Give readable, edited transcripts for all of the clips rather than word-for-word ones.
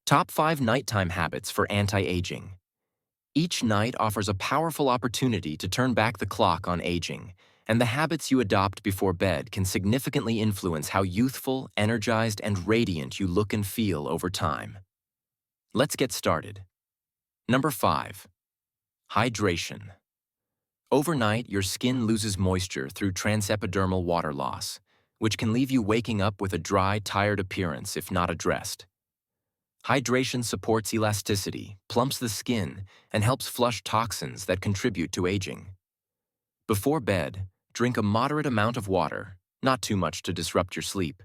Top 5 Nighttime Habits for Anti-Aging. Each night offers a powerful opportunity to turn back the clock on aging, and the habits you adopt before bed can significantly influence how youthful, energized, and radiant you look and feel over time. Let's get started. Number 5. Hydration. Overnight, your skin loses moisture through transepidermal water loss, which can leave you waking up with a dry, tired appearance if not addressed. Hydration supports elasticity, plumps the skin, and helps flush toxins that contribute to aging. Before bed, drink a moderate amount of water, not too much to disrupt your sleep,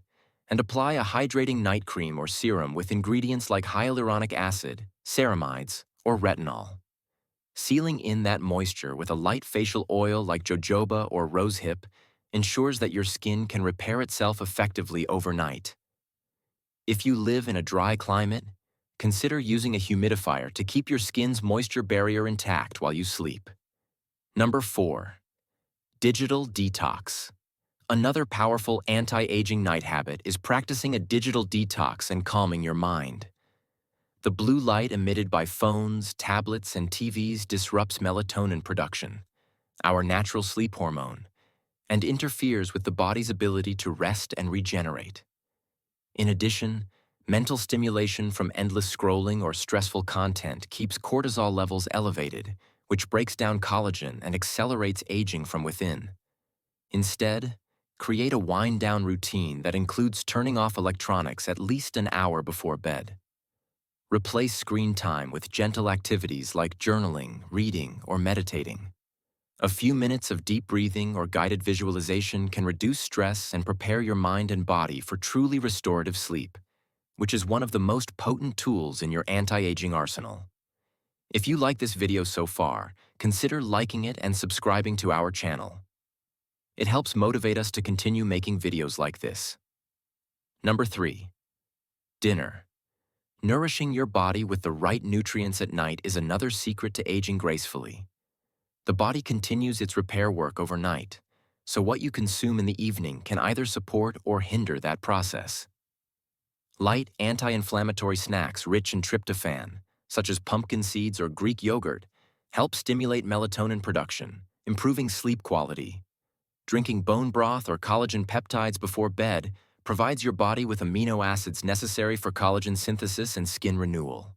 and apply a hydrating night cream or serum with ingredients like hyaluronic acid, ceramides, or retinol. Sealing in that moisture with a light facial oil like jojoba or rosehip ensures that your skin can repair itself effectively overnight. If you live in a dry climate, consider using a humidifier to keep your skin's moisture barrier intact while you sleep. Number 4. Digital detox. Another powerful anti-aging night habit is practicing a digital detox and calming your mind. The blue light emitted by phones, tablets, and TVs disrupts melatonin production, our natural sleep hormone, and interferes with the body's ability to rest and regenerate. In addition, mental stimulation from endless scrolling or stressful content keeps cortisol levels elevated, which breaks down collagen and accelerates aging from within. Instead, create a wind-down routine that includes turning off electronics at least an hour before bed. Replace screen time with gentle activities like journaling, reading, or meditating. A few minutes of deep breathing or guided visualization can reduce stress and prepare your mind and body for truly restorative sleep, which is one of the most potent tools in your anti-aging arsenal. If you like this video so far, consider liking it and subscribing to our channel. It helps motivate us to continue making videos like this. Number 3. Dinner. Nourishing your body with the right nutrients at night is another secret to aging gracefully. The body continues its repair work overnight, so what you consume in the evening can either support or hinder that process. Light, anti-inflammatory snacks rich in tryptophan, such as pumpkin seeds or Greek yogurt, help stimulate melatonin production, improving sleep quality. Drinking bone broth or collagen peptides before bed provides your body with amino acids necessary for collagen synthesis and skin renewal.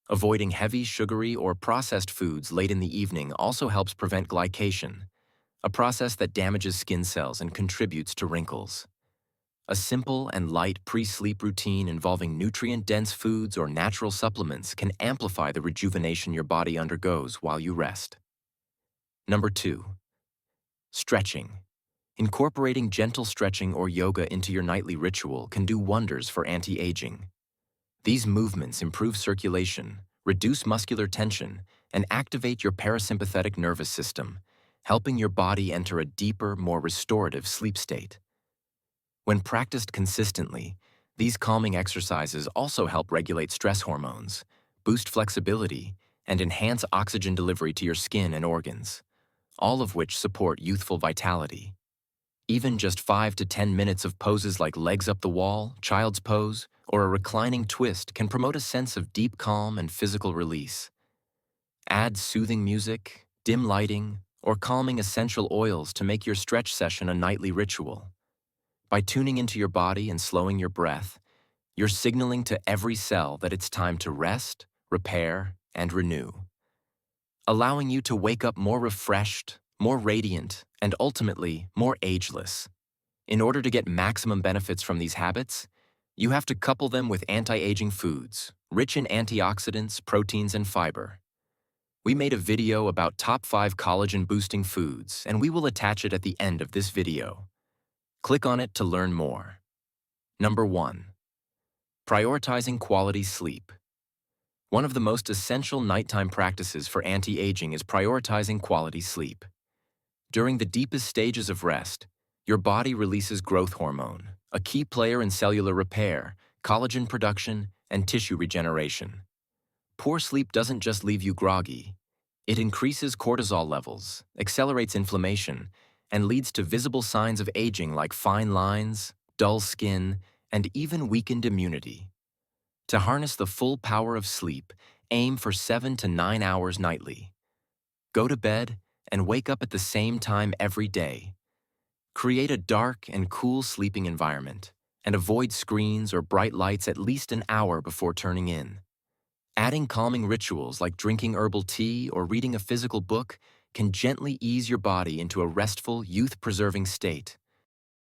Avoiding heavy, sugary, or processed foods late in the evening also helps prevent glycation, a process that damages skin cells and contributes to wrinkles. A simple and light pre-sleep routine involving nutrient-dense foods or natural supplements can amplify the rejuvenation your body undergoes while you rest. Number 2. Stretching. Incorporating gentle stretching or yoga into your nightly ritual can do wonders for anti-aging. These movements improve circulation, reduce muscular tension, and activate your parasympathetic nervous system, helping your body enter a deeper, more restorative sleep state. When practiced consistently, these calming exercises also help regulate stress hormones, boost flexibility, and enhance oxygen delivery to your skin and organs, all of which support youthful vitality. Even just 5 to 10 minutes of poses like legs up the wall, child's pose, or a reclining twist can promote a sense of deep calm and physical release. Add soothing music, dim lighting, or calming essential oils to make your stretch session a nightly ritual. By tuning into your body and slowing your breath, you're signaling to every cell that it's time to rest, repair, and renew, allowing you to wake up more refreshed, more radiant, and ultimately more ageless. In order to get maximum benefits from these habits, you have to couple them with anti-aging foods, rich in antioxidants, proteins, and fiber. We made a video about top 5 collagen-boosting foods, and we will attach it at the end of this video. Click on it to learn more. Number 1. Prioritizing quality sleep. One of the most essential nighttime practices for anti-aging is prioritizing quality sleep. During the deepest stages of rest, your body releases growth hormone, a key player in cellular repair, collagen production, and tissue regeneration. Poor sleep doesn't just leave you groggy. It increases cortisol levels, accelerates inflammation, and leads to visible signs of aging like fine lines, dull skin, and even weakened immunity. To harness the full power of sleep, aim for 7 to 9 hours nightly. Go to bed and wake up at the same time every day. Create a dark and cool sleeping environment, and avoid screens or bright lights at least an hour before turning in. Adding calming rituals like drinking herbal tea or reading a physical book can gently ease your body into a restful, youth-preserving state.